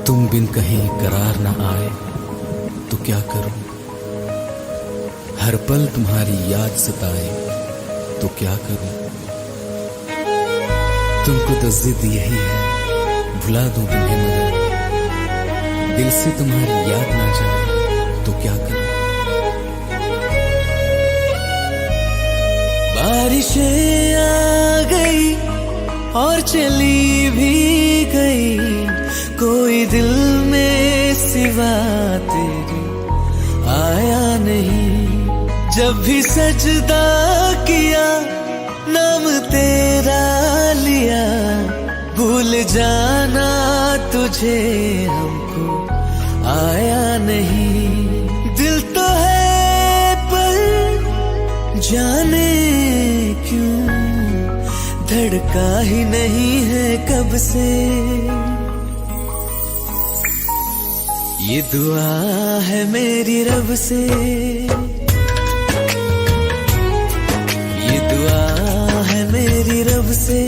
तुम बिन कहीं करार न आए तो क्या करूं, हर पल तुम्हारी याद सताए तो क्या करूं। तुमको तो जिद यही है भुला दूं तुम्हें, मगर दिल से तुम्हारी याद ना जाए तो क्या करूं। बारिशें आ गई और चली भी गई, कोई दिल में सिवा तेरे आया नहीं। जब भी सजदा किया नाम तेरा लिया, भूल जाना तुझे हमको आया नहीं। दिल तो है पर जाने क्यों धड़का ही नहीं है कब से। ये दुआ है मेरी रब से, ये दुआ है मेरी रब से,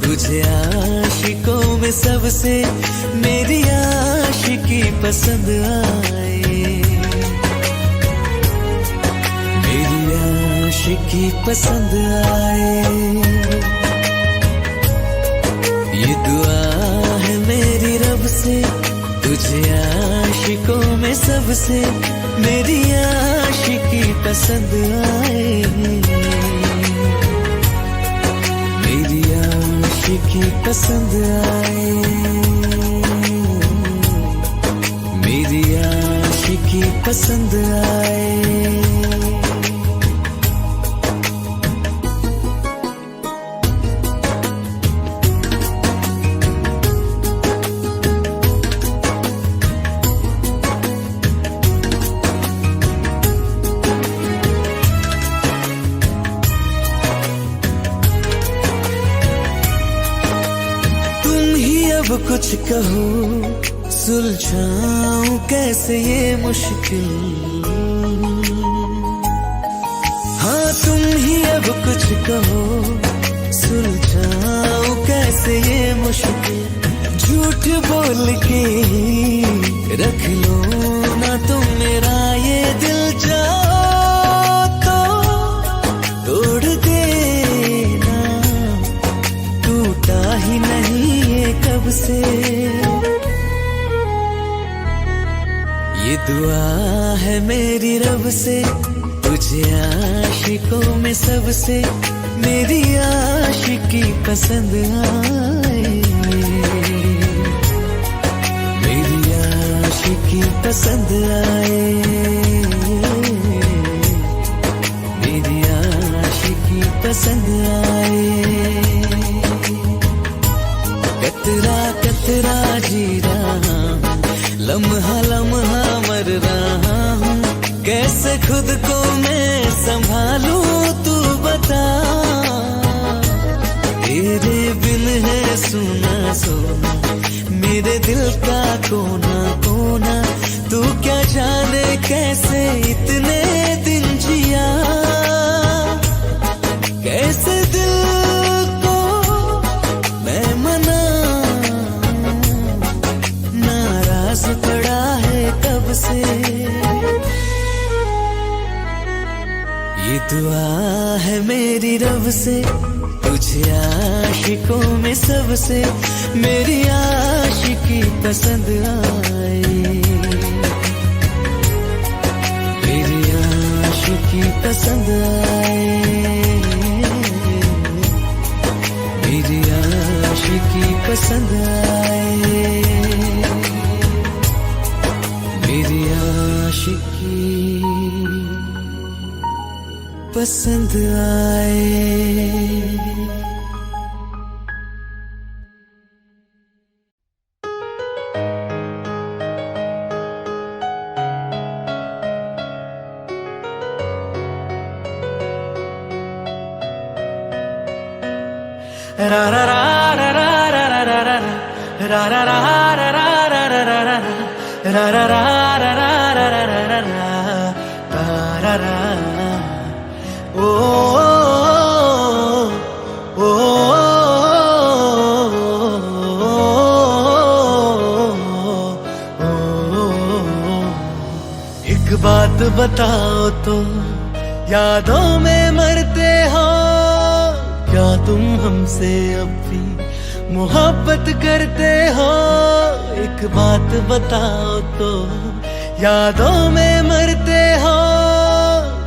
तुझे आशिकों में सबसे मेरी आशिकी पसंद आए, मेरी आशिकी पसंद आए। ये दुआ है मेरी रब से, तुझे आशिकों में सबसे मेरी आशिकी पसंद आए, मेरी आशिकी पसंद आए, मेरी आशिकी पसंद आए। अब कुछ कहो सुलझाऊं कैसे ये मुश्किल, हाँ तुम ही अब कुछ कहो सुलझाऊं कैसे ये मुश्किल। झूठ बोल के रख लो ना तुम मेरा ये दिल, जाओ तो तोड़ देना, टूटा ही नहीं कब से। ये दुआ है मेरी रब से, तुझे आशिकों में सबसे मेरी आशिकी पसंद आए, मेरी आशिकी पसंद आए, मेरी आशिकी पसंद आए। कतरा कतरा जी रहा हूँ, लम्हा लम्हा मर रहा हूँ, कैसे खुद को मैं संभालूं तू बता। तेरे बिन है सुना सोना मेरे दिल का कोना कोना, तू क्या जाने कैसे इतने दिन जिया, कैसे दिल पड़ा है कब से। ये दुआ है मेरी रब से, तुझे आशिकों में सबसे मेरी आशिकी पसंद आए, मेरी आशिकी पसंद आए, मेरी आशिकी पसंद आए, मेरी आशिकी पसंद आए। रा रा रा रा रा रा रा रा रा रा रा रा रा रा रा रा रा रा। ओ ओ बात बताओ तो यादों में मरते हो, क्या तुम हमसे अब भी मोहब्बत करते हो? एक बात बताओ तो यादों में मरते हो,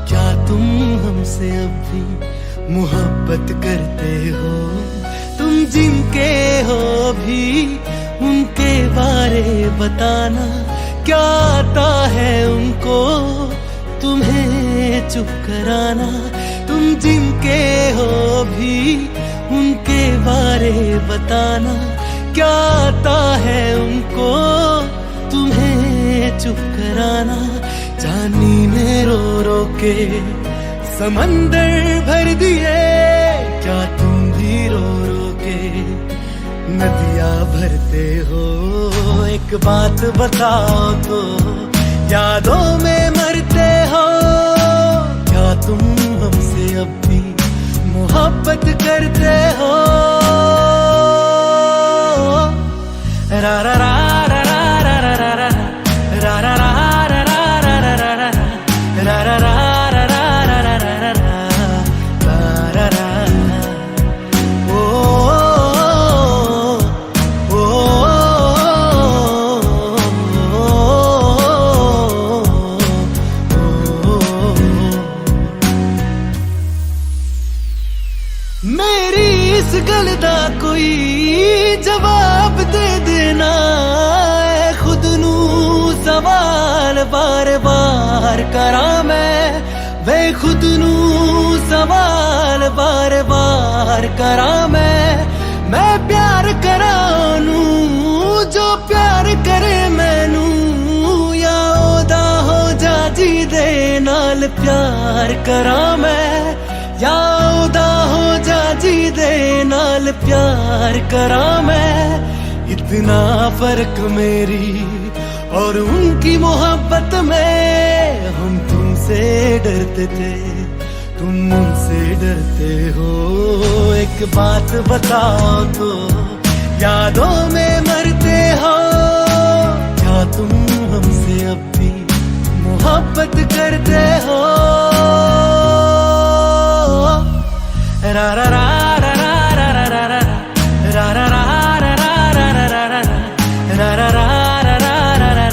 क्या तुम हमसे अब भी मोहब्बत करते हो? तुम जिनके हो भी उनके बारे बताना, क्या आता है उनको तुम्हें चुप कराना? तुम जिनके हो भी उनके बारे बताना, क्या आता है उनको तुम्हें चुप कराना? जानी में रो रो के समंदर भर दिए, क्या तुम भी रो रो के नदियाँ भरते हो? एक बात बताओ तो यादों में मरते हो, क्या तुम हमसे अब भी मोहब्बत करते हो? रा रा रा रा रा रा रा रा रा रा रा रा रा रा रा रा रा। मेरी इस गल दा कोई जवाब दे देना, खुद नू सवाल बार बार करा मैं, वे खुद नू सवाल बार बार करा मैं प्यार करा नू जो प्यार करे मैनू, या ओदा हो जा जी दे नाल प्यार करा मैं, या ओदा हो जा जी दे नाल प्यार करा मैं। इतना फर्क मेरी और उनकी मोहब्बत में, हम तुमसे डरते थे तुम उनसे डरते हो। एक बात बताओ तो यादों में मरते हो, क्या तुम हमसे अब भी मोहब्बत करते हो? रा रा रा रा रा रा रा रा रा रा रा रा रा रा रा रा रा रा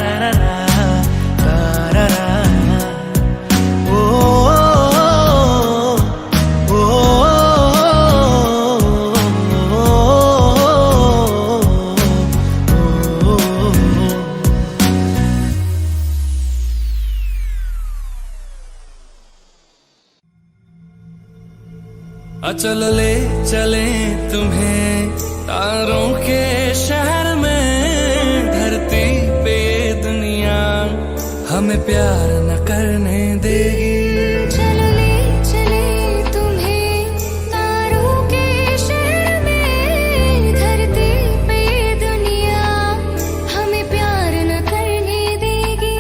रा। चल ले चले तुम्हें तारों के शहर में, धरती पे दुनिया हमें प्यार न करने देगी। चल ले चले तुम्हें तारों के शहर में, धरती पे दुनिया हमें प्यार न करने देगी।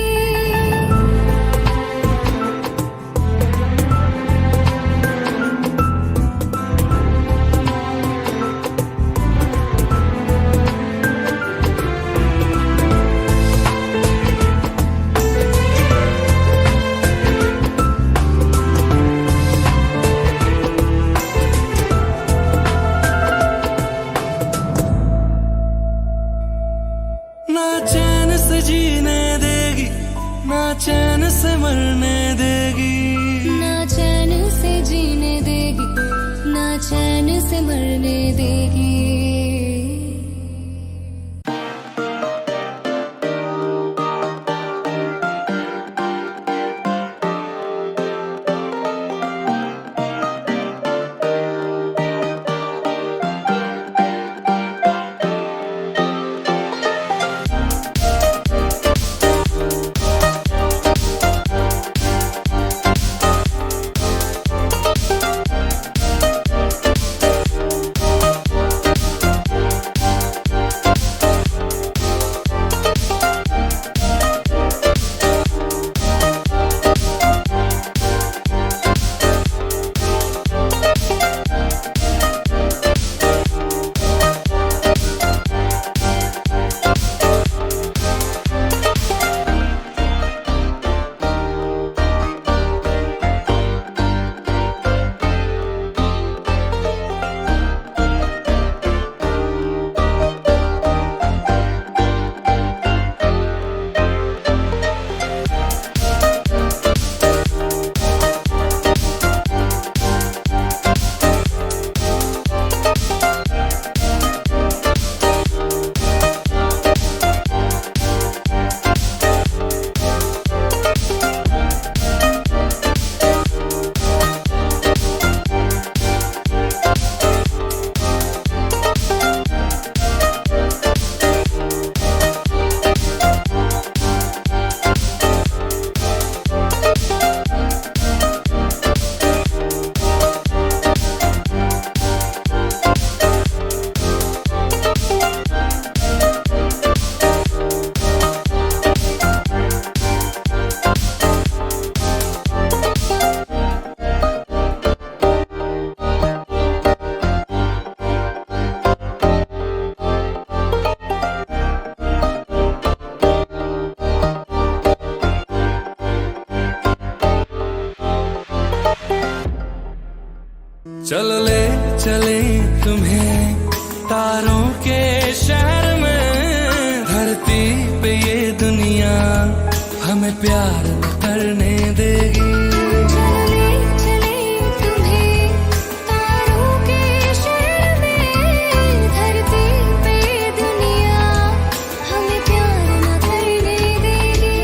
ना चैन से जीने देगी, ना चैन से मरने देगी, ना चैन से जीने देगी, ना चैन से मरने देगी। हमें प्यार न करने देगी। चले चले तुम्हें तारों के शहर में, धरती पे दुनिया हमें प्यार न करने देगी।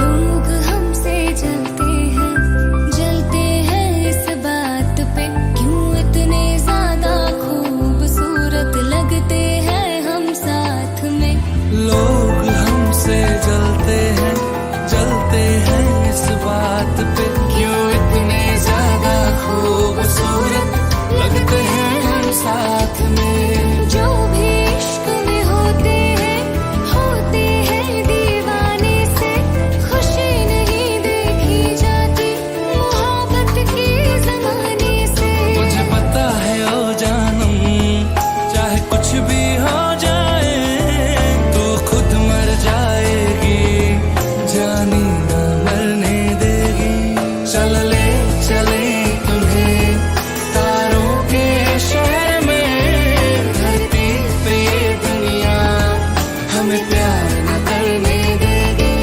लोग हमसे जलते हैं इस बात पे, क्यों इतने ज्यादा खूबसूरत लगते हैं हम साथ में। लोग हमसे जलते हैं इस बात पे, क्यों इतने ज्यादा खूबसूरत लगते हैं हम साथ में। जो भी इश्क में होते हैं दीवाने से, खुशी नहीं देखी जाती मोहब्बत के जमाने से। मुझे पता है ओ जानम, चाहे कुछ भी हो जाए तो खुद मर जाएगी, जानी न मरने देगी। चले चले तुम्हें तारों के शहर में, धरती पे ये दुनिया हमें प्यार न करने देगी।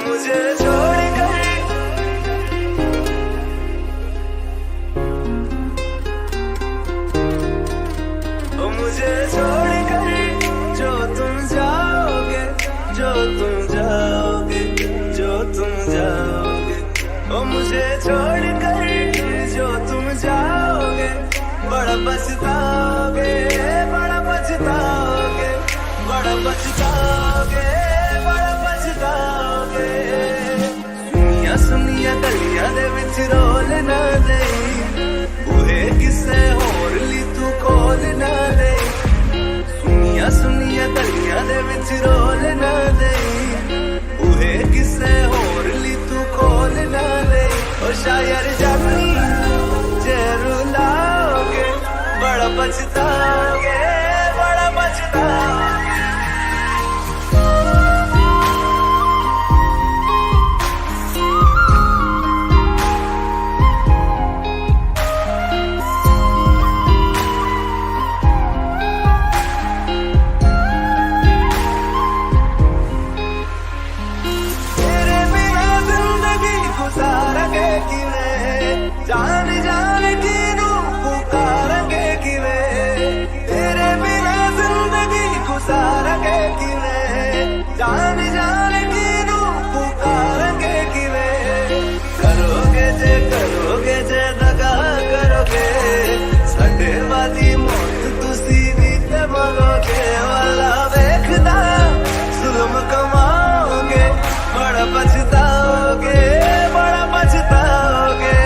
मुझे छोड़कर मुझे छोड़कर जो तुम जाओगे, जो तुम जाओगे, जो तुम जाओगे। ओ मुझे छोड़कर जो तुम जाओगे, बड़ा पछताओगे, बड़ा पछताओगे, बड़ा पछताओगे, बड़ा पछताओगे। सुनिया सुनिया गलियां दे विच रोल ना दे, बूहे किसे होर ली तू खोल ना दे। सुनिया सुनिया गलियां दे विच रोल ना दे, बूहे किसे होर ली तू खोल ना दे। ओ शायर जानी जे रुलाओगे, बड़ा पछताओगे, बड़ा पछताओगे। तेरे बिना जिंदगी गुजारेंगे किवें, जान जान किनू पुकारेंगे किवें। तेरे बिना जिंदगी गुजारेंगे किवें, जान जान किनू पुकारेंगे किवें। करोगे जे दगा करोगे, साडे वाली मौत तुसी भी ते मरोगे। वाला वेखदा जुल्म कमाओगे, बड़ा पछताओगे, बड़ा पछताओगे।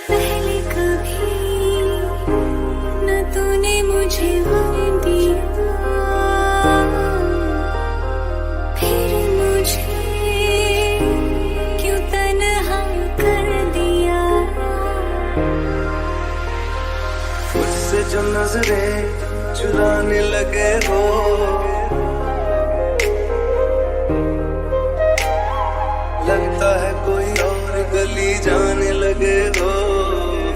पहले कभी न तूने मुझे गम दिया, फिर मुझे क्यों तन्हा कर दिया। मुझसे जो नजरें चुराने लगे हो, लगता है कोई और गली जाने लगे हो।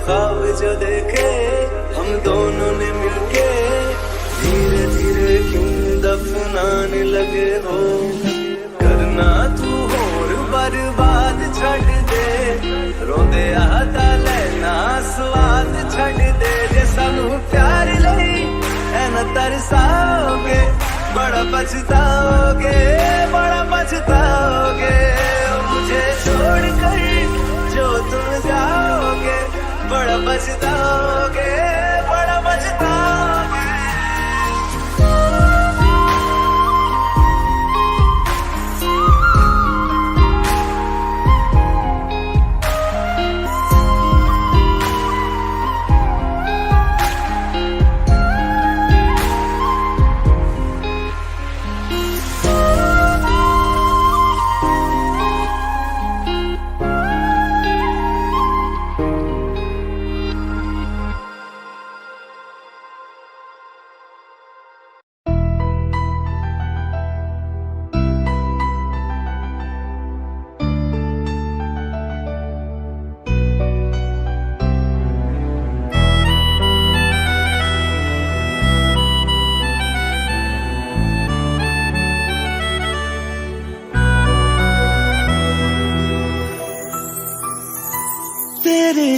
ख्वाब जो देखे हम दोनों ने मिलके, धीरे धीरे क्यों दफनाने लगे हो। करना तू होर बर्बाद छड़ दे, रोंदे आता लेना स्वाद छड़ दे। जे सानू प्यार लई ऐना तरसाओगे, बड़ा पछताओगे, बड़ा पछताओगे। मुझे छोड़ कर जो तुम जाओगे, बड़ा पछताओगे।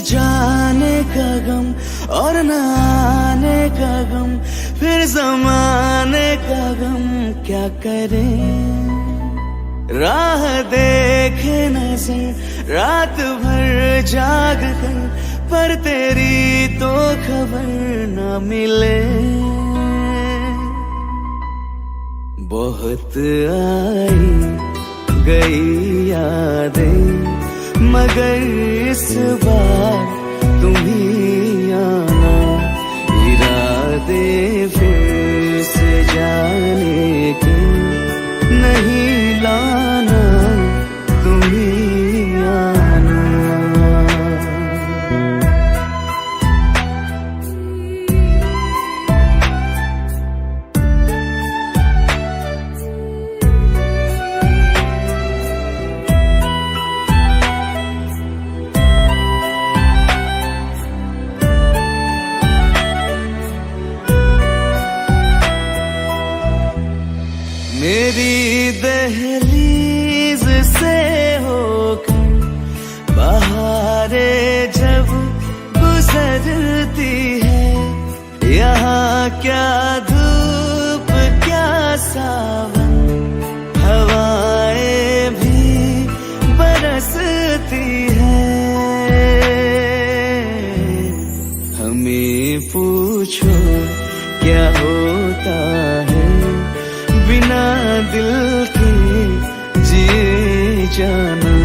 जाने का गम और न आने का गम, फिर जमाने का गम क्या करें। राह देखे नजर रात भर जाग कर, पर तेरी तो खबर न मिले। बहुत आई गई यादें, मगर इस बार तुम ही आना। इरादे फिर से जाने के नहीं लाना, तुम ही आना। मेरी दहलीज से होकर बहारें जब गुजरती है, यहाँ क्या धूप क्या सावन, हवाएं भी बरसती है। हमें पूछो क्या होता है बिना दिल के जिए जाना।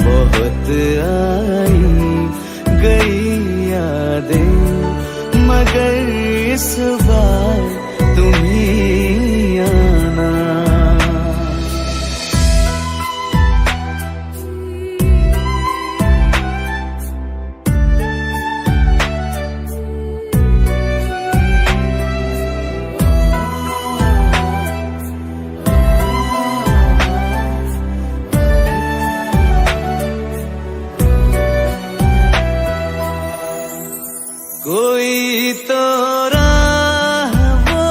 बहुत आई गई यादें, मगर इस बार तुम ही आना। कोई तो राह वो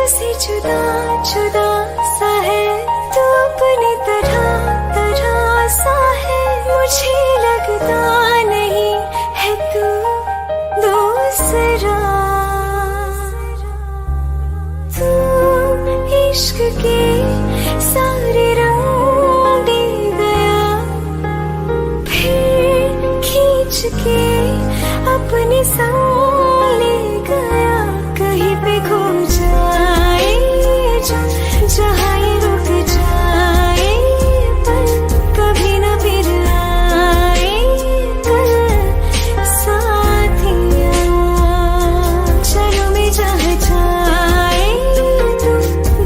से जुदा जुदा सा है तू अपनी तरह तरह सा है मुझे लगता नहीं है तू दूसरा तू इश्क के सारे रंग दे गया फिर खींच के अपने संग ले गया कहीं पे खो जाए जहाँ ये रुक जाए पर कभी न फिर आए कल साथिया चलो मैं जहाँ जाए तू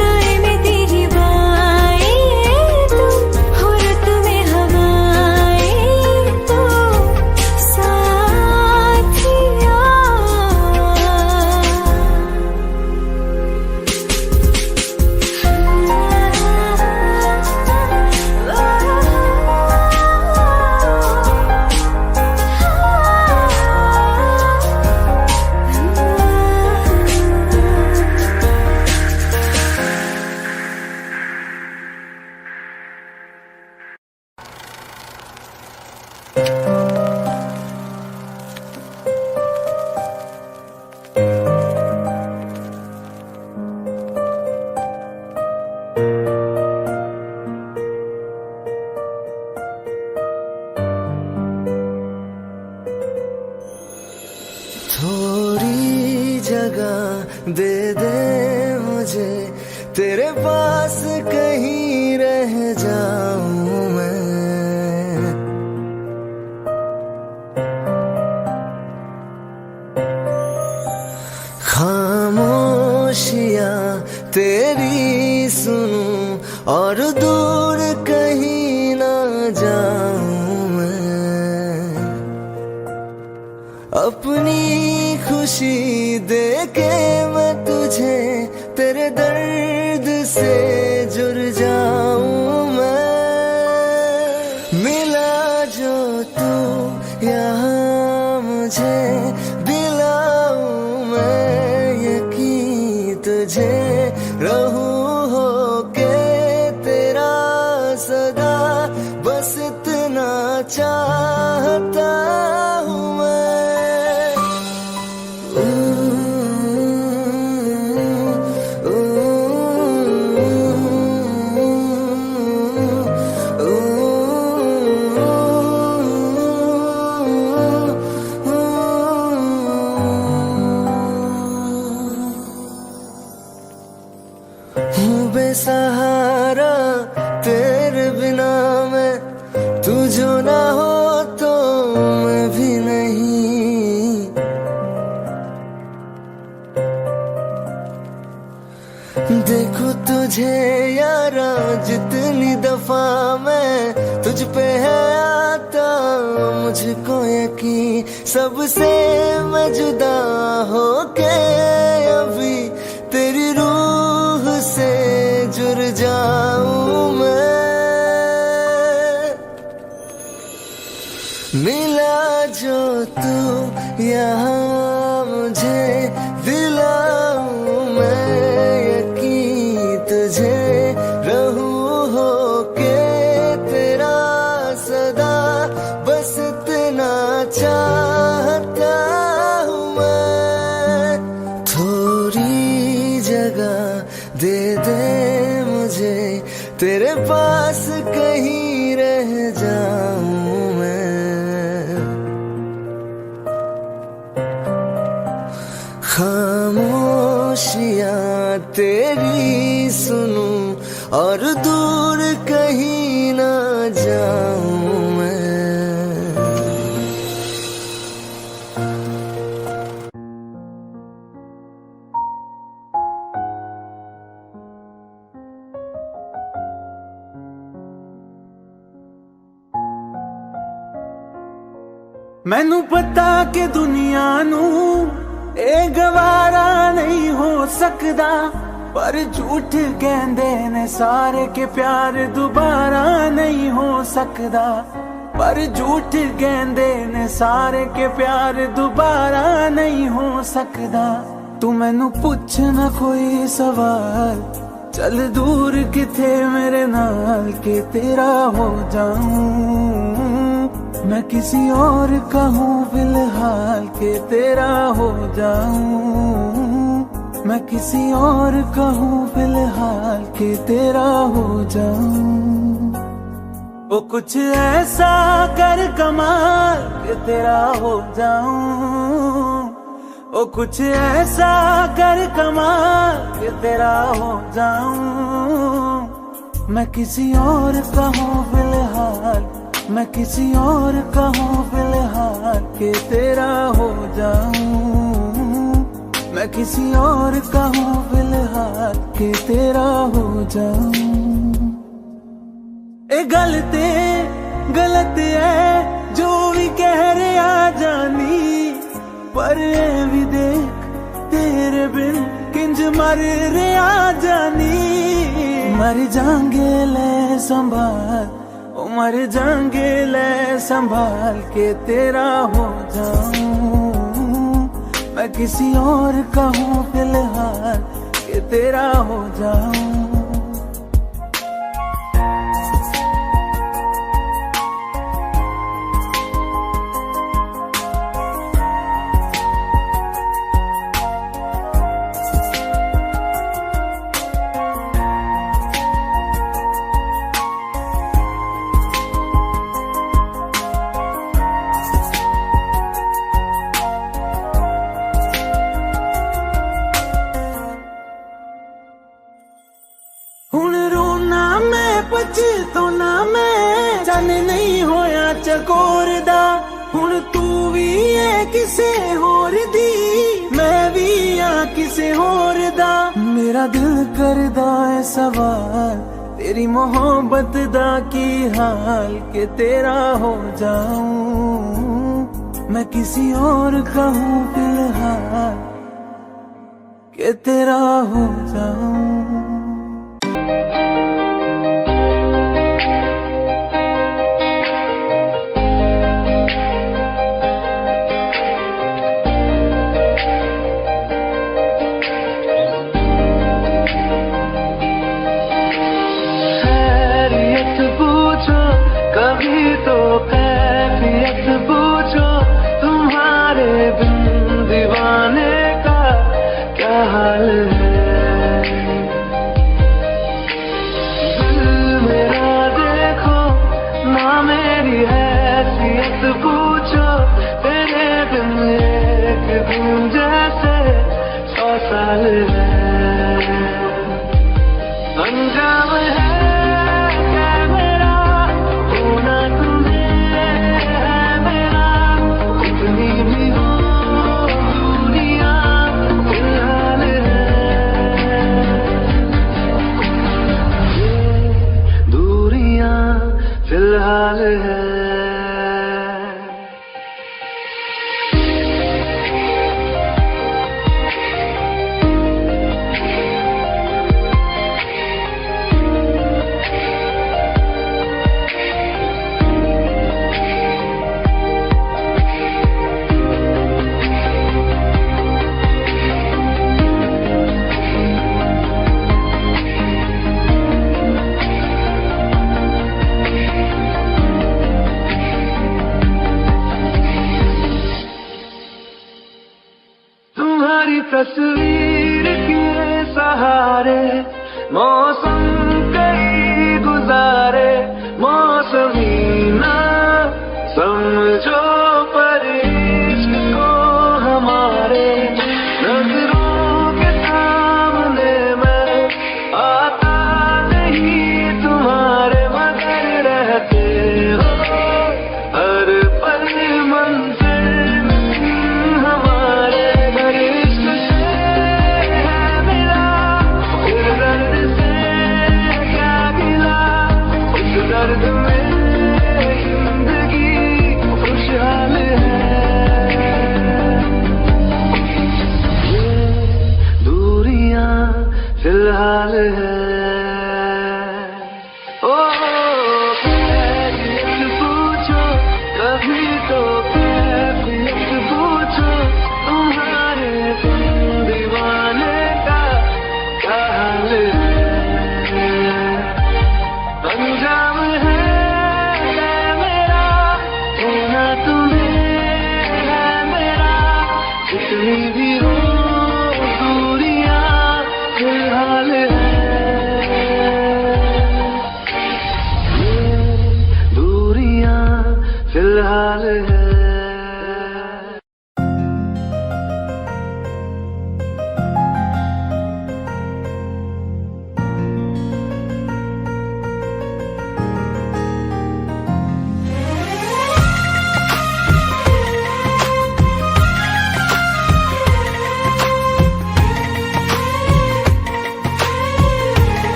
दाएं में तेरी बाएं तू हो रुत में हवाएं तू साथिया थोड़ी जगह दे दे मुझे तेरे पास कहीं रह जाऊं मैं खामोशियां तेरी सुनूं और दूर कहीं ना जाऊं मैं अपनी खुशी दे के मैं तुझे तेरे दर्द से जुड़ जाऊं मैं मिला जो तू यहाँ मुझे दिलाऊं मैं यकीन तुझे रहूं हो के तेरा सदा बस इतना चाहता हूँ बेसहारा तेरे बिना मैं तू जो ना हो तो मैं भी नहीं देखो तुझे यारा जितनी दफा मैं तुझ पे है आता मुझको यकीन सबसे मैं जुदा हो के अभी तेरी रूह से जुड़ जाऊं मैं मिला जो तू यहाँ मुझे दिलाऊं मैं यकीन तुझे रहूं हो के तेरा सदा बस इतना चाहता हूँ मैं थोड़ी जगह दे दे मुझे तेरे पास कहीं रह जाऊं मैं खामोशियां तेरी सुनूं और दूर कहीं ना जाऊं मैं मैनू पता कि दुनिया नू ए गवारा नहीं हो सकदा पर झूठ कहंदे ने सारे के प्यार दोबारा नहीं हो सकदा पर झूठ कहंदे ने सारे के प्यार दोबारा नहीं हो सकदा तू मैनू पुछ ना कोई सवाल, चल दूर किथे मेरे नाल के तेरा हो जाऊं। मैं किसी और का हूँ फिलहाल के तेरा हो जाऊं। मैं किसी और का हूँ फिलहाल के तेरा हो जाऊं। ओ कुछ ऐसा कर कमाल के तेरा हो जाऊं। ओ कुछ ऐसा कर कमाल के तेरा हो जाऊं। मैं किसी और का हूँ फिलहाल, मैं किसी और का हूँ फिलहाल के तेरा हो जाऊं। मैं किसी और का हूँ फिलहाल के तेरा हो जाऊं। ए गलत है जो भी कह रहा जानी, पर ए भी देख तेरे बिन किंज मर रहा जानी। मर जाएंगे ले संभाल, ओ मर जाएंगे ले संभाल के तेरा हो जाऊं। मैं किसी और का हूँ फिलहाल के तेरा हो जाऊं। हुण रोना मैं पछताना मैं, चन नहीं होया चकोर दा। हुण तू भी है किसे होर दी, मैं भी हाँ किसे होर दा। मेरा दिल करदा है सवाल, तेरी मोहब्बत दा की हाल के तेरा हो जाऊं। मैं किसी और का हूँ फिलहाल के तेरा हो जाऊं। कभी तो कैफियत पूछो, तुम्हारे बिन दीवाने का क्या हाल है। दिल मेरा देखो ना मेरी हैसियत पूछो, तेरे बिन एक दिन जैसे 100 साल है। अंजाम है फिलहाल है। तस्वीर के सहारे मौसम कई गुजारे, मौसमी ना समझो पर इश्क को हमारे। नजरों के सामने मैं आता नहीं तुम्हारे, मगर रहते हो हर पल मंजिल हमारे। दर्द में जिंदगी खुशहाल है। ये दूरियां फिलहाल है। ओ कैफियत पूछो, कभी तो कैफियत पूछो, तुम्हारे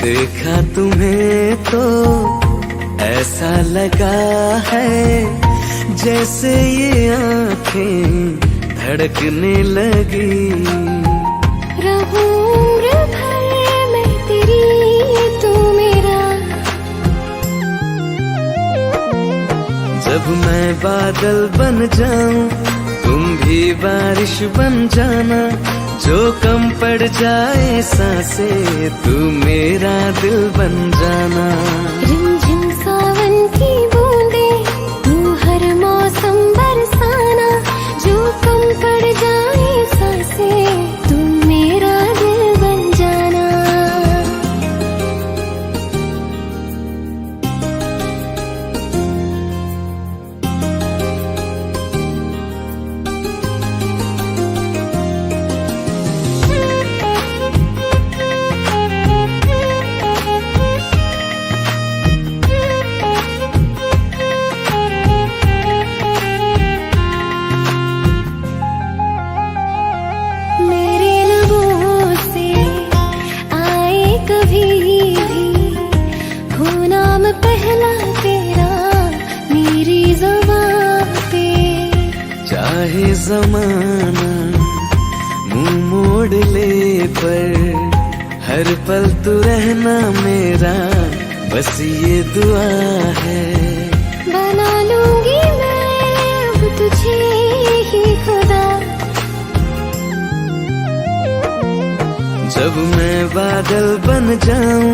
देखा तुम्हें तो ऐसा लगा है जैसे ये आंखें धड़कने लगी। रहूं उम्र भर मैं तेरी, तू मेरा। जब मैं बादल बन जाऊं तुम भी बारिश बन जाना, जो कम पड़ जाए सांसें तू मेरा दिल बन जाना। रिमझिम सावन की बूंदे तू हर मौसम बरसाना, जो कम पड़ जाए सांसें तू मेरा दिल बन जाना। मेरे लबों से आए कभी भी हो नाम पहला तेरा मेरी ज़ुबान पे। चाहे जमाना मुंह मोड़ ले पर हर पल तू रहना मेरा, बस ये दुआ है। बना लूंगी मैं अब तुझे ही खुदा। जब मैं बादल बन जाऊं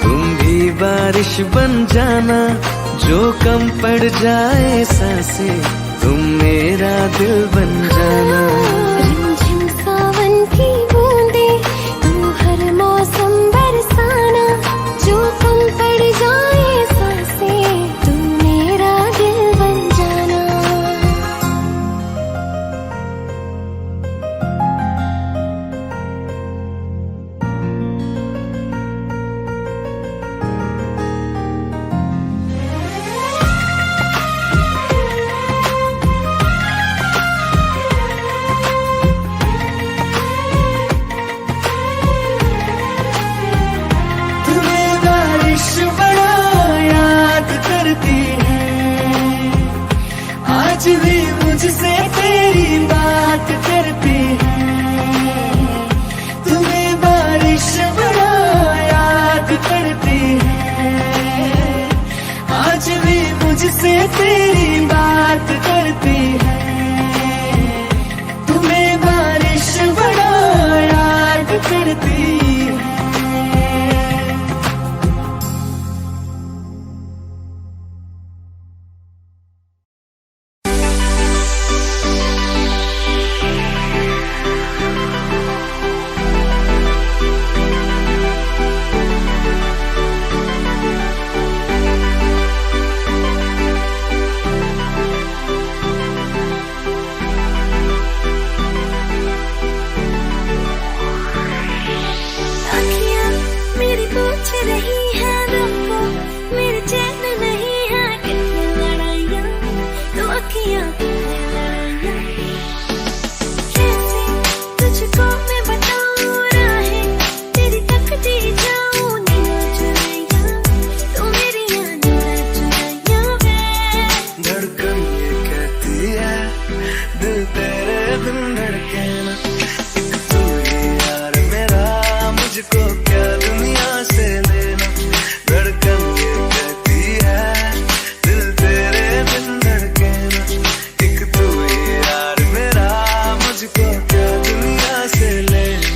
तुम भी बारिश बन जाना, जो कम पड़ जाए सांसें तुम मेरा दिल बन जाना। रिमझिम सावन की बूंदे तू हर मौसम बरसाना, जो कम पड़ जाए सांसें तू मेरा दिल बन जाना। तुम्हें बारिश बड़ा याद करती है, आज भी मुझसे तेरी बात करती है। तुम्हें बारिश बड़ा याद करती है, आज भी मुझसे तेरी बात करती है। तुम्हें बारिश बड़ा याद करती है। अखियाँ मेरी पूछ रही है रुको, मेरे चैन नहीं है कितनी लड़ाइयाँ, तो अखियाँ कितनी लड़ाइयाँ। कैसे तुझको मैं बताऊँ राहें तेरी तकती जाऊँ नींद चुराइयाँ, तो मेरी नींद चुराइयाँ वे। धड़कन ये कहती है दिल तेरे बिन धड़के ना, एक तू ही यार मेरा, मुझको क्या दुनिया से लेना। धड़कन ये कहती है दिल तेरे बिन धड़के ना, एक तू ही यार मेरा, मुझको क्या दुनिया से लेना।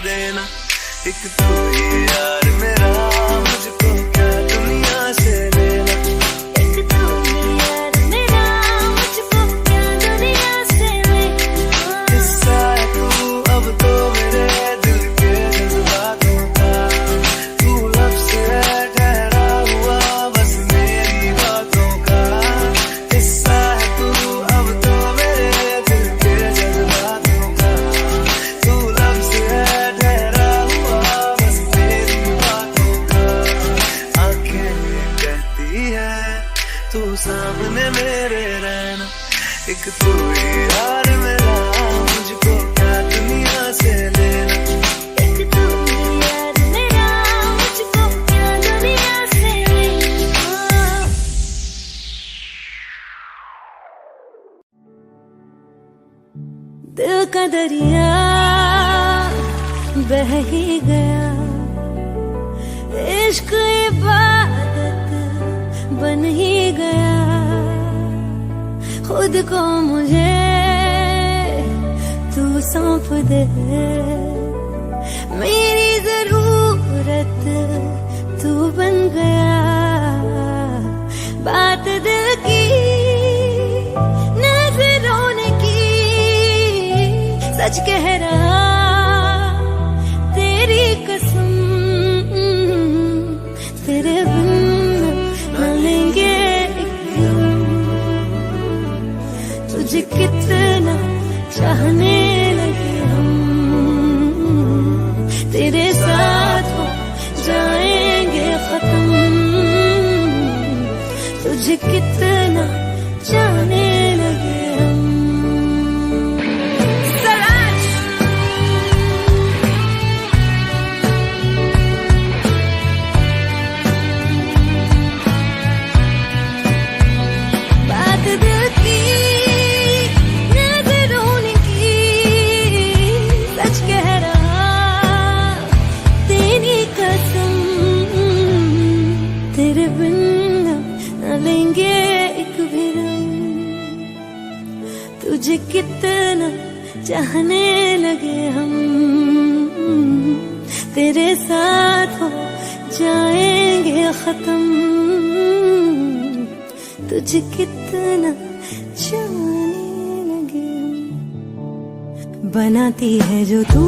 देना। एक तू ही यार मेरा, मुझको क्या दुनिया से लेना। एक तू ही यार मेरा, मुझको क्या दुनिया से लेना। किस्सा है तू अब तो मेरे दिल के जज्बातों का, तू लब से है ठहरा हुआ बस मेरी बातों का। किस्सा है तू अब तो मेरे दिल के जज्बातों का, तू लब से है ठहरा हुआ बस मेरी बातों का। आंखें कहती है तू सामने मेरे रहना। एक तू ही यार मेरा, मुझको क्या दुनिया से लेना। एक तू ही यार मेरा, मुझको क्या दुनिया से लेना। दिल का दरिया बह ही गया, इश्क इबादत बन ही गया। खुद को मुझे तू सौंप दे, मेरी जरूरत तू बन गया। बात दिल की नजरों ने की, सच कह रहा तेरी कसम। तेरे बिन न लेंगे एक दिन, तुझे कितना चाहने लगे हम। तेरे साथ हो जाएंगे खत्म, तुझे कितना चाहने लगे हम। बात दिल की नजरों ने की, सच कह रहा तेरी कसम। तेरे बिन न लेंगे एक भी दम, तुझे कितना चाहने लगे हम। तेरे साथ हो जाएंगे खत्म, तुझे कितना चाहने लगे हम। बनाती है जो तू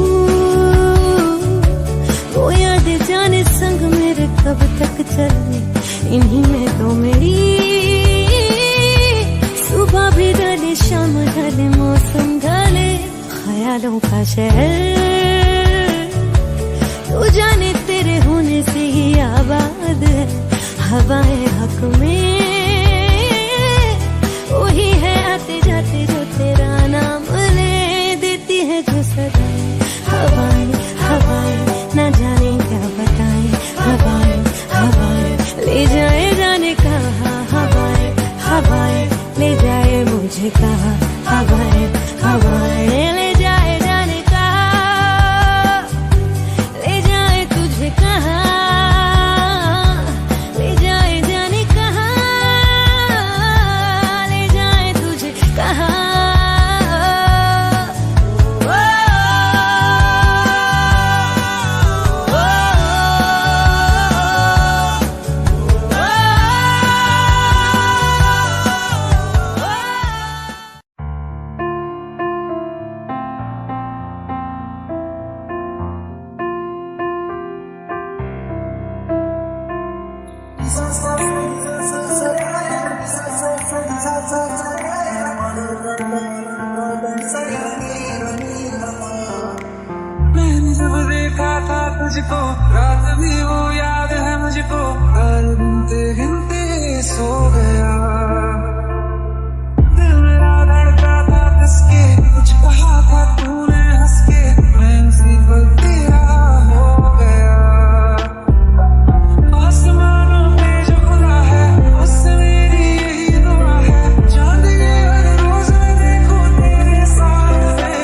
वो याद जाने संग मेरे कब तक चले। इन्हीं में तो मेरी सुबह भी ढले, शाम ढले, मौसम ढले। ख्यालों का शहर तू जाने तेरे होने से ही आबाद है। हवाएं हक में वही है आते जाते जो तेरा नाम ले देती है जो सदाएं। हवाएं हवाएं न जाने क्या बताएं, हवाएं हवाएं ले जाए जाने कहा। हवाएं हवाएं ले जाए मुझे कहा, हवाएं हवाएं ले जाए जाने कहा, ले जाए तुझे कहा, ले जाए जाने कहा, ले जाए तुझे कहा। मैंने जब देखा था तुझको, रात भी वो याद है मुझको। हर गिनते गिनते सो गया, दिल मेरा धड़का था कसके। कुछ कहा था तूने हंस के, मैं उसी पल तेरा हो गया। आसमानों पे जो खुदा है उससे मेरी यही दुआ है। चांद के हर रोज मैं देखूं तेरे साथ है।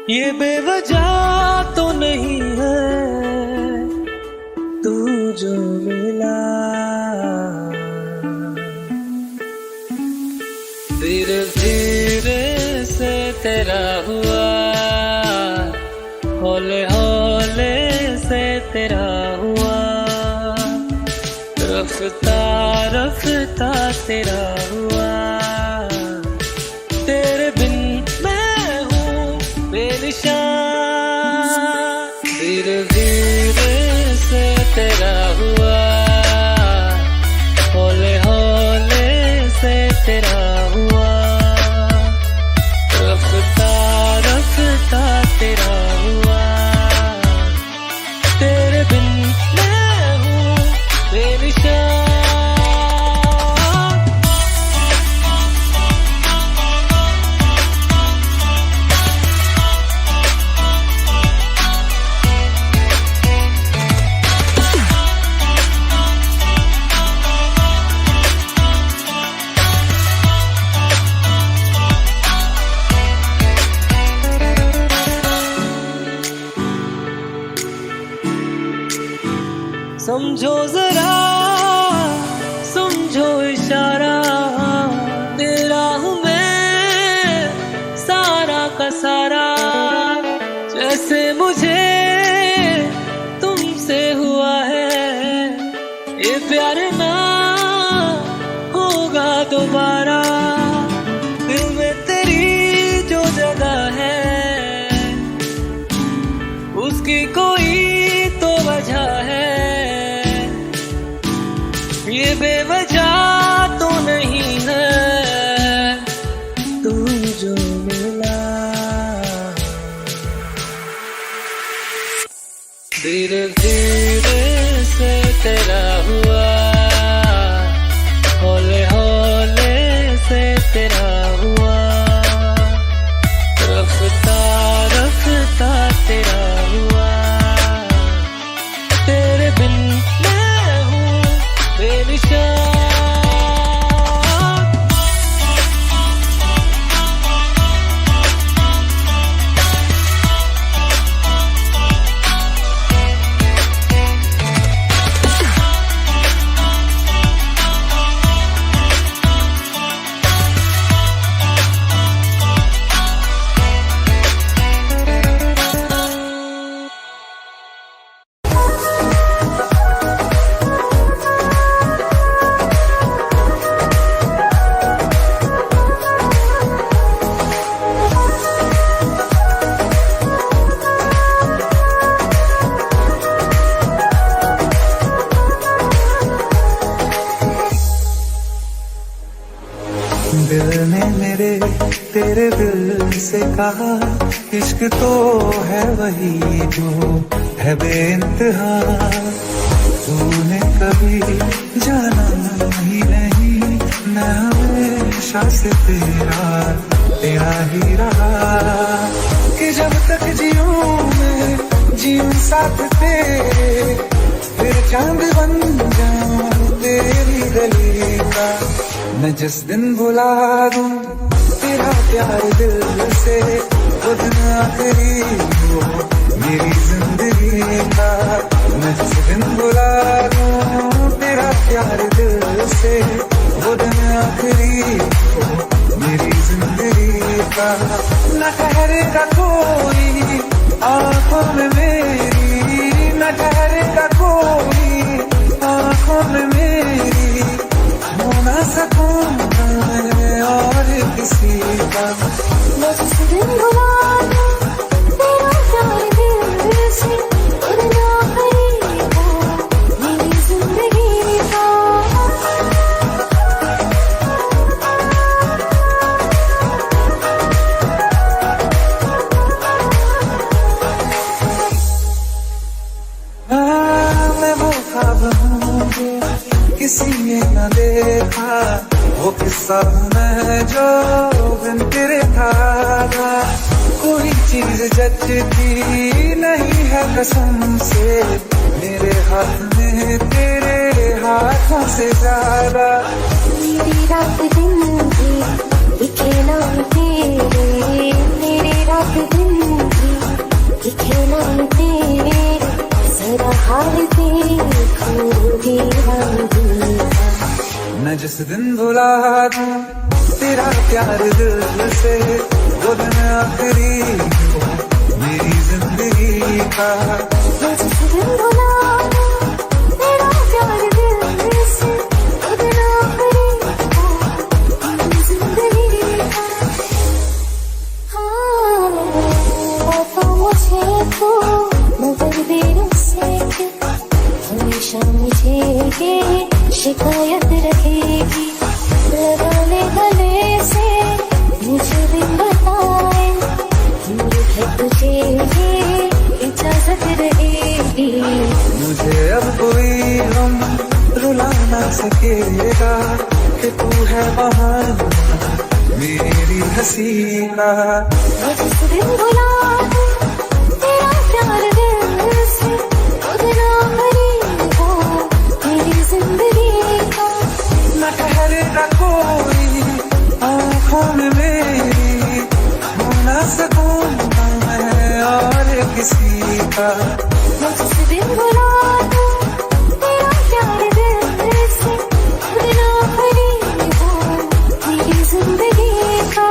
ये बेवजह तो नहीं है तू जो मिला, धीरे धीरे से तेरा हुआ, हौले हौले से तेरा हुआ, रफ्ता रफ्ता तेरा हुआ, तेरे बिन मैं हूँ बेनिशान, धीरे धीरे से तेरा हुआ, हौले हौले से तेरा हुआ, रफ्ता रफ्ता तेरा हुआ, तेरे बिन मैं हूँ बेनिशान। समझो जरा समझो इशारा, तेरा हूँ मैं सारा का सारा, जैसे मुझे तुमसे हुआ है ये प्यार ना होगा दोबारा, दिल में तेरी जो जगह है उसकी कोई तो वजह है, ये बेवजह तो नहीं है तू जो मिला, धीरे धीरे से तेरा हुआ, हौले हौले से तेरा हुआ, रफ्ता रफ्ता तेरा हुआ, तेरे बिन मैं हूँ बेनिशान। दिल ने मेरे तेरे दिल से कहा, इश्क तो है वही जो है बेइंतहा, तूने कभी जाना ही नहीं, मैं हमेशा से तेरा ही रहा, कि जब तक जीऊं मैं जीऊं साथ तेरे, फिर चांद बन जाऊं तेरी गली का, मैं जिस दिन बुला दूं तेरा प्यार दिल से, वो दिन आखिरी हो मेरी जिंदगी का, मैं जिस दिन बुला दूं तेरा प्यार दिल से, वो दिन आखिरी हो मेरी जिंदगी का, न ठहरेगा कोई आंखों में मेरी, न ठहरेगा कोई आंखों में मेरी, हो ना सकूंगा मैं और किसी का, बस इस दिन बुला दूं तेरा प्यार दिल से, वो दिन आखिरी हो मेरी जिंदगी का। मैं वो ख्वाब हूँ जो किसी ने न देखा, वो किस्सा मैं जो बिन तेरे था, कोई चीज जचती नहीं है कसम से, मेरे हाथ में तेरे हाथों से ज्यादा, मेरी रात दिन की दिखे नाम तेरे, मेरी रात दिन की देखे ना तेरे जरा हाल देखो दीवानी का। मैं जिस दिन भुला दूं तेरा प्यार दिल से, वो दिन आखिरी हो मेरी जिंदगी का। मैं जिस दिन भुला दूं तेरा प्यार दिल से, वो दिन आखिरी हो मेरी जिंदगी का। हाँ वफा मुझे तो मगर देर से हमेशा मुझे ये शिकायत रहेगी। लगा ले गले से मुझे दिन बताए, दूर है तुझे ये इजाजत रहेगी। मुझे अब कोई गम रुला ना सकेगा कि तू है वहाँ मेरी हंसी का। मैं जिस दिन भुला दूं तेरा प्यार दिल से, वो दिन आखिरी हो मेरी जिंदगी का। न ठहरेगा कोई आँखों में मेरी, हो ना सकूंगा मैं और किसी का। मैं जिस दिन भुला दूं तेरा प्यार दिल से, वो दिन आखिरी हो मेरी जिंदगी का।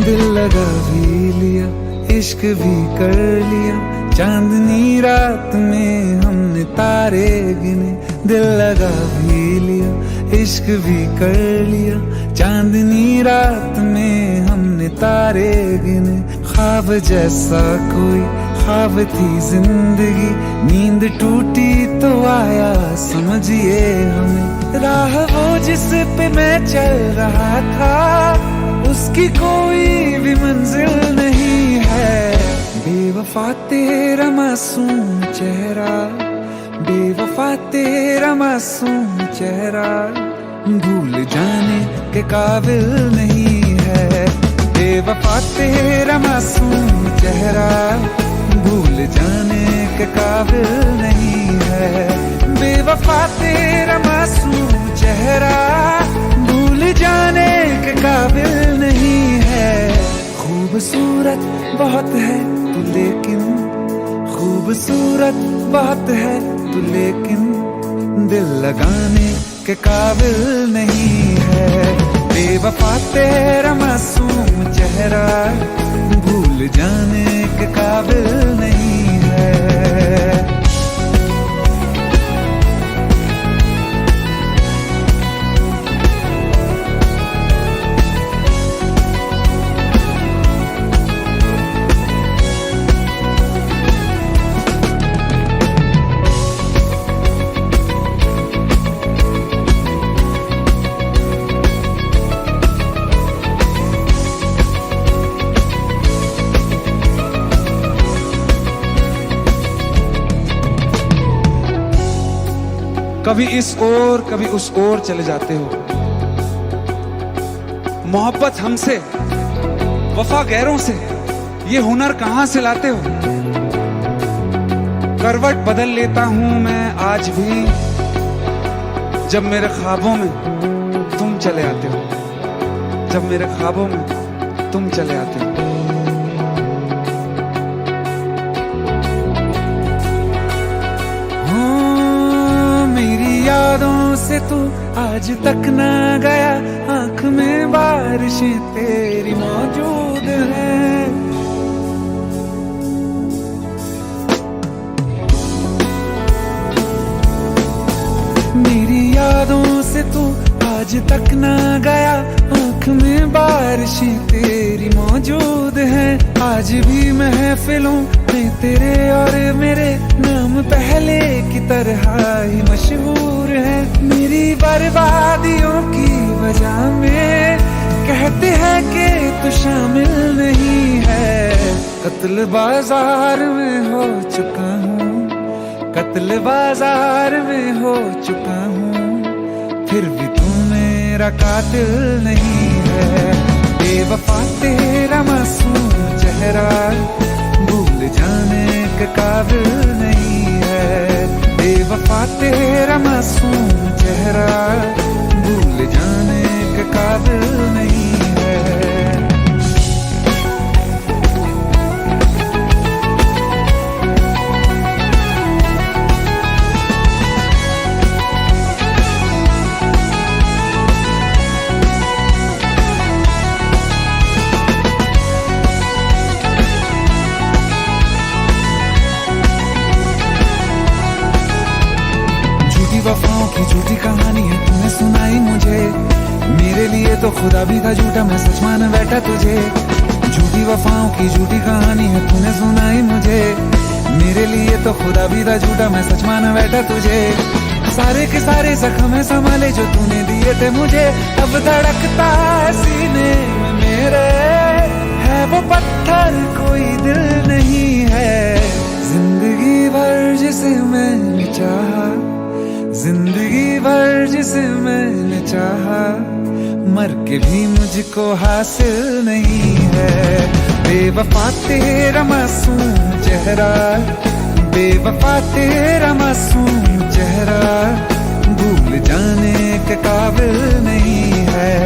दिल लगा भी लिया, इश्क भी कर लिया, चांदनी रात में हमने तारे गिने। दिल लगा भी लिया, इश्क भी कर लिया, चांदनी रात में हमने तारे गिने। ख्वाब जैसा कोई ख्वाब थी जिंदगी, नींद टूटी तो आया समझिए हमें। राह वो जिस पे मैं चल रहा था, उसकी कोई भी मंजिल नहीं है। बेवफा तेरा मासूम चेहरा, बेवफा तेरा मासूम चेहरा, भूल जाने के काबिल नहीं है। बेवफा तेरा मासूम चेहरा, भूल जाने के काबिल नहीं है। बेवफा तेरा मासूम चेहरा, भूल जाने के काबिल नहीं है। खूबसूरत बहुत है तू लेकिन, खूबसूरत बहुत है तू लेकिन, दिल लगाने के काबिल नहीं है। बेवफा तेरा मासूम चेहरा, भूल जाने के काबिल नहीं है। कभी इस ओर कभी उस ओर चले जाते हो। मोहब्बत हमसे, वफा गैरों से, ये हुनर कहां से लाते हो। करवट बदल लेता हूं मैं आज भी, जब मेरे ख्वाबों में तुम चले आते हो, जब मेरे ख्वाबों में तुम चले आते हो। यादों से तू आज तक ना गया, आंख में बारिशें तेरी मौजूद हैं। मेरी यादों से तू आज तक ना गया, आंख में बारिशें तेरी मौजूद हैं। आज भी महफिलों में तेरे और मेरे नाम पहले की तरह ही मशहूर है। मेरी बर्बादियों की वजह में तो शामिल नहीं है। कत्ल बाजार में हो चुका हूँ, कत्ल बाजार में हो चुका हूँ, फिर भी तू मेरा कातिल नहीं है। बेवफा तेरा मासूम चेहरा भूल जाने के काबिल नहीं है। बेवफा तेरा मासूम चेहरा भूल जाने के काबिल नहीं है। वफाओं की झूठी कहानी है तूने सुनाई मुझे, मेरे लिए तो खुदा भी था झूठा, मैं सच मान बैठा तुझे। झूठी वफाओं की झूठी कहानी है तूने सुनाई मुझे, मेरे लिए तो खुदा भी था झूठा, मैं सच मान बैठा तुझे। सारे के सारे जख्म है संभाले जो तूने दिए थे मुझे, अब धड़कता है सीने में मेरे, है वो पत्थर कोई दिल नहीं है। जिंदगी भर जिसे मैंने चाहा, जिंदगी भर जिसे मैंने चाहा, मर के भी मुझको हासिल नहीं है। बेवफा तेरा मासूम चेहरा, बेवफा तेरा मासूम चेहरा भूल जाने के काबिल नहीं है।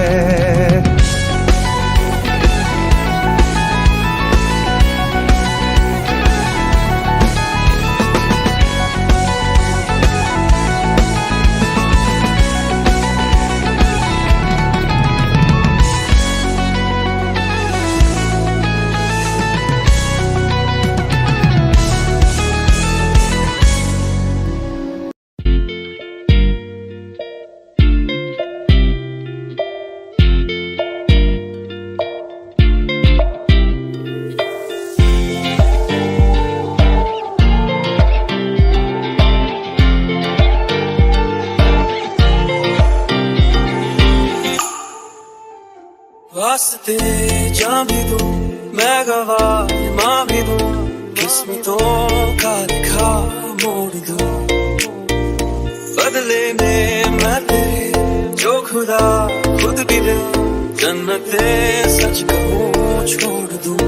वास्ते जा भी दूं मैं गवाह माँ भी दूं, किस्मतों का लिखा मोड़ दूं, बदले में मैं तेरे जो खुदा खुद भी दे, जन्नते सच कहूँ छोड़ दूं।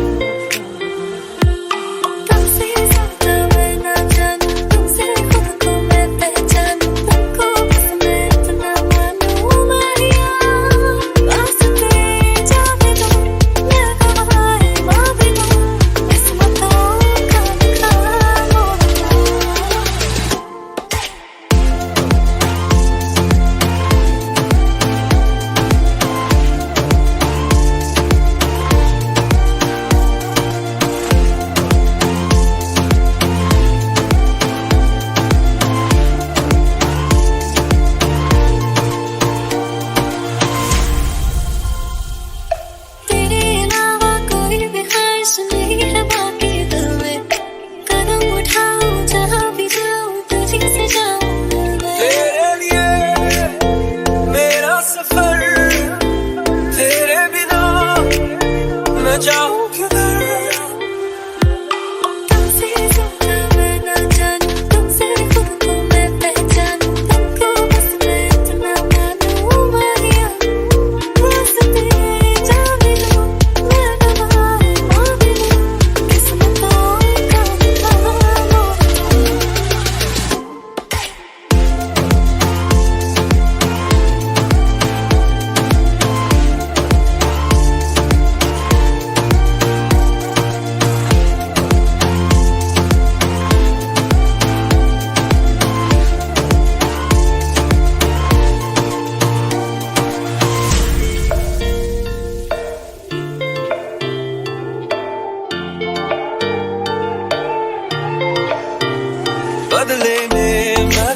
बदले में मैं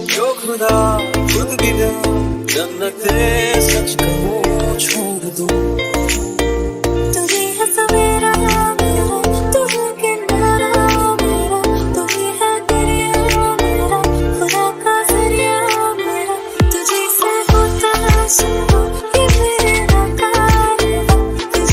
जो खुदा खुद भी दे, जन्नते सच कहूँ छोड़ दूँ। तू ही है सवेरा मेरा, तू है किनारा मेरा, तू ही है दरिया मेरा, खुदा का जरिया मेरा, तुझे से होता है शुरू ये मेरा कारवां, तू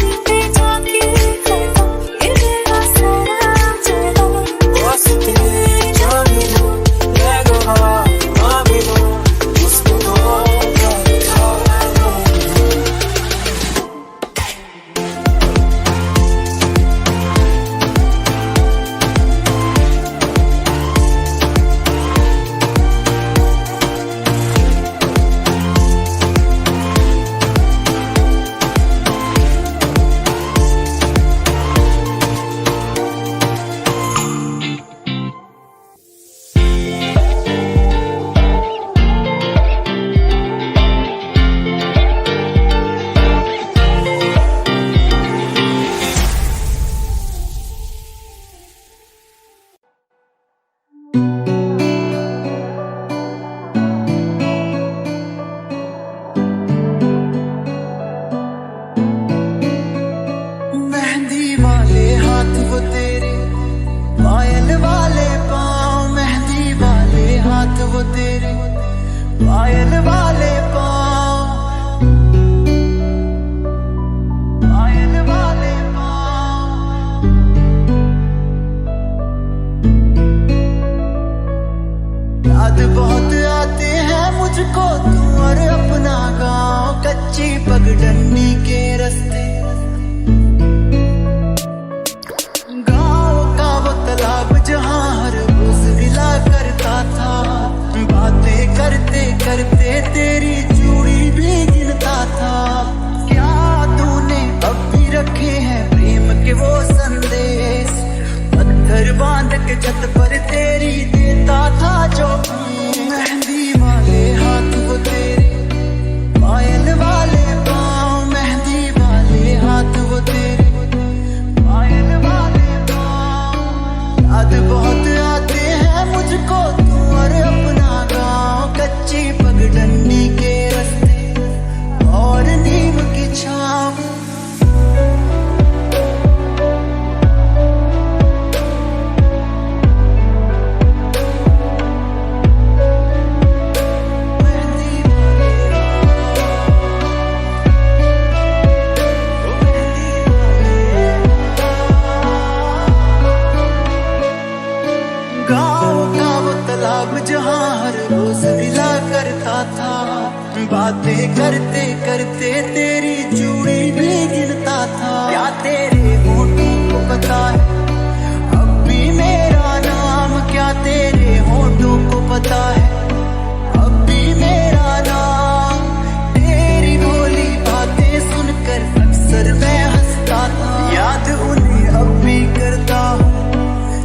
मुझको तू और अपना गाँव, कच्ची पगडंडी के रास्ते, गाँव का वो तालाब जहाँ हर रोज मिला करता था, बातें करते करते तेरी चूड़ी भी गिनता था। क्या तूने अब भी रखे हैं प्रेम के वो संदेश, पत्थर बांध के छत पर तेरी देता था जो मेहंदी वाले हाथ वो तेरे, पायल वाले पाँव, मेहंदी वाले हाथ वो तेरे, पायल वाले पाँव। याद बहुत आते हैं मुझको तू और अपना गाँव, कच्ची पगडंडी के रास्ते और नीम की छाँव। जहाँ हर रोज मिला करता था, बातें करते करते तेरी चूड़ी भी गिनता था। क्या तेरे होठों को पता है अब भी मेरा नाम, क्या तेरे होठों को पता है अब भी मेरा नाम। तेरी भोली बातें सुनकर अक्सर मैं हंसता था, याद उन्हें अब भी करता हूँ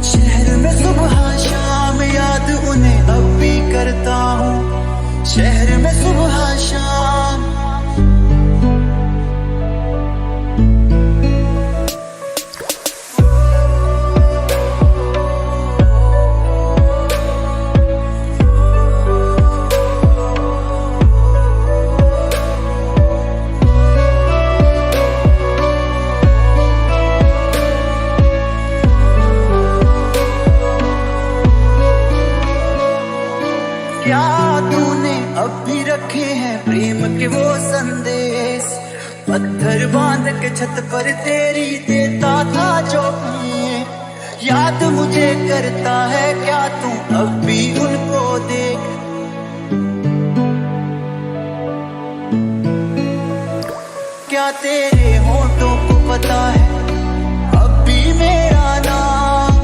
शहर में सुबह शाम, याद उन्हें अब भी करता हूँ शहर में सुबह शाम। क्या तूने अब भी रखे हैं प्रेम के वो संदेश, पत्थर बांध के छत पर तेरी देता था जो याद मुझे करता है क्या तू अब भी उनको देख। क्या तेरे होठों को पता है अब भी मेरा नाम,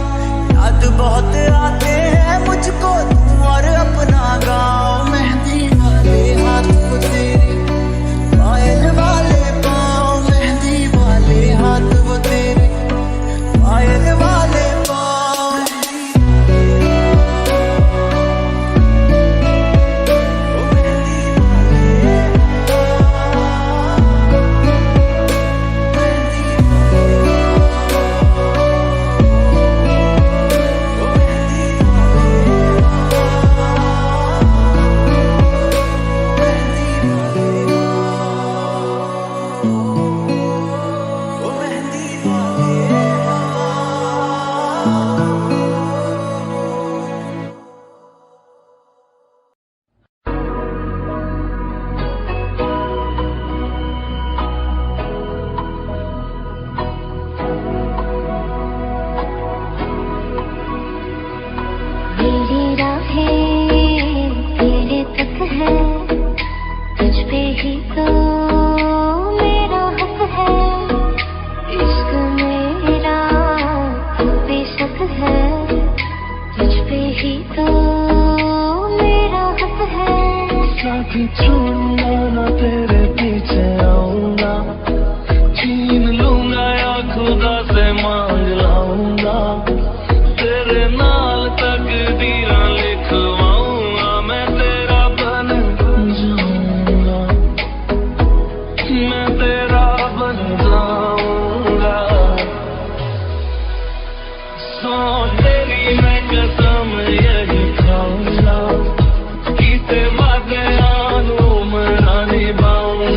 याद बहुत आते हैं मुझको तू और अपना गाँव, मेहंदी वाले हाथ को तेरे, पायल वाले पाँव, मेहंदी वाले हाथ वो तेरे, पायल वाले पाँव। Bye.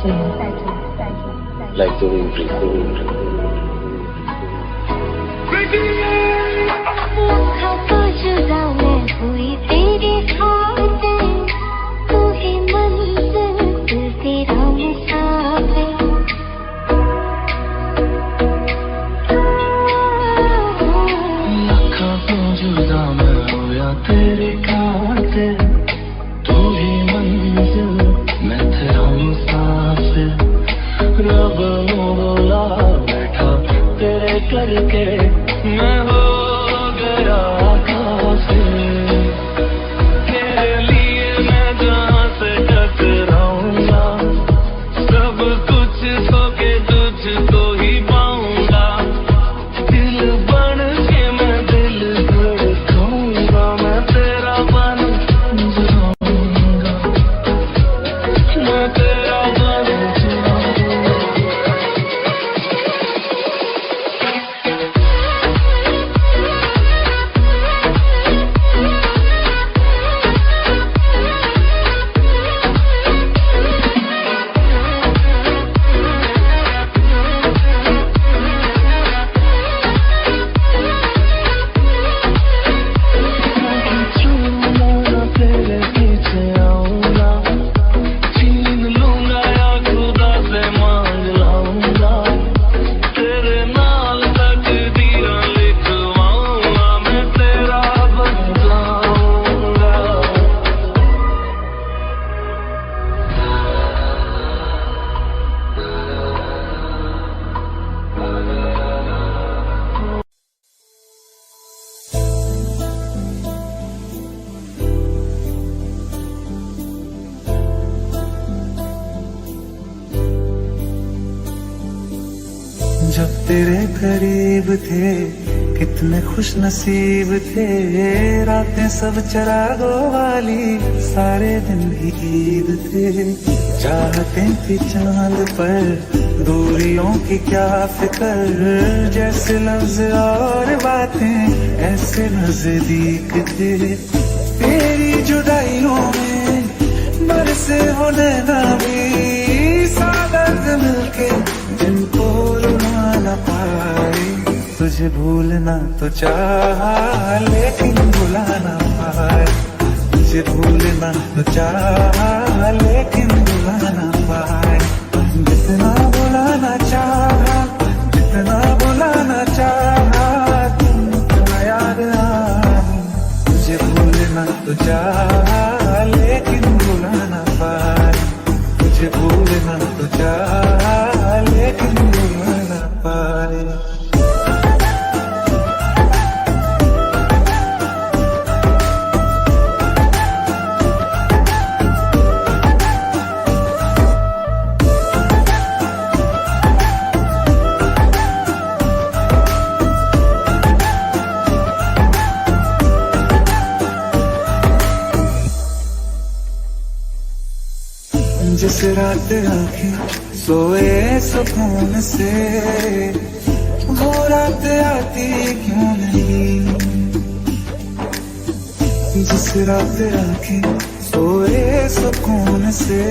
like the wind breathes. लाखों तो जुदा मैं हुई तेरे खातिर, तू ही मंजिल तेरा मुसाफिर। लाखों तो जुदा मैं होया तेरे खातिर, तू ही मंजिल मैं तेरा मुसाफिर। रब बोला बैठा तेरे करके मैं हो गया काफिर। तेरे लिए मैं जहाँ से टकराऊंगा, सब कुछ खो के तुझको ही पाऊंगा। दिल बन के मैं दिल धड़काऊंगा, मैं तेरा बन जाऊंगा, मैं तेरा बन जाऊंगा। तेरे पीछे आऊंगा, छीन लूंगा या खुदा से मांग लाऊंगा। तेरे नाल तकदीर लिखवाऊंगा, मैं तेरा बन जाऊंगा। जब तेरे करीब थे कितने खुश नसीब थे, रातें सब चरागों वाली, सारे दिन भी ईद थे। चाहते थी चांद पर दूरियों की क्या फिक्र, जैसे लफ्ज और बातें ऐसे नजदीक थे। तेरी जुदाइयों में बरसे वो नैना भी, सादत मिलके जिनको रुला न पाए। तुझे भूलना तो चाहा लेकिन भुला ना पाए, तुझे भूलना तो चाहा लेकिन भुला ना पाए। जितना भुलाना चाहा, जितना भुलाना चाहा, तुमको याद आए। तुझे भूलना तो चाहा लेकिन भुला ना पाए, तुझे भूलना तो चाहा लेकिन भुला ना पाए। जिस रात आंखें सोए सुकून से, वो रात आती क्यों नहीं। जिस रात आंखें सोए सुकून से,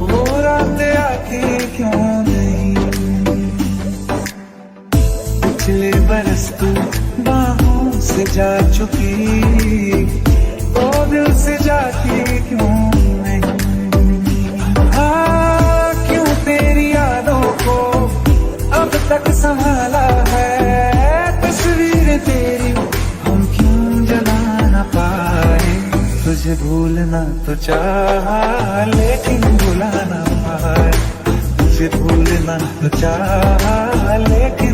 वो रात आती क्यों नहीं। पिछले बरस तू बाहों से जा चुकी, वो दिल से जाती क्यों नहीं। क्यों तेरी यादों को अब तक संभाला है, तस्वीर तेरी हम क्यों जला ना पाए। तुझे भूलना तो चाहा लेकिन भुला ना पाए, तुझे भूलना तो चाहा लेकिन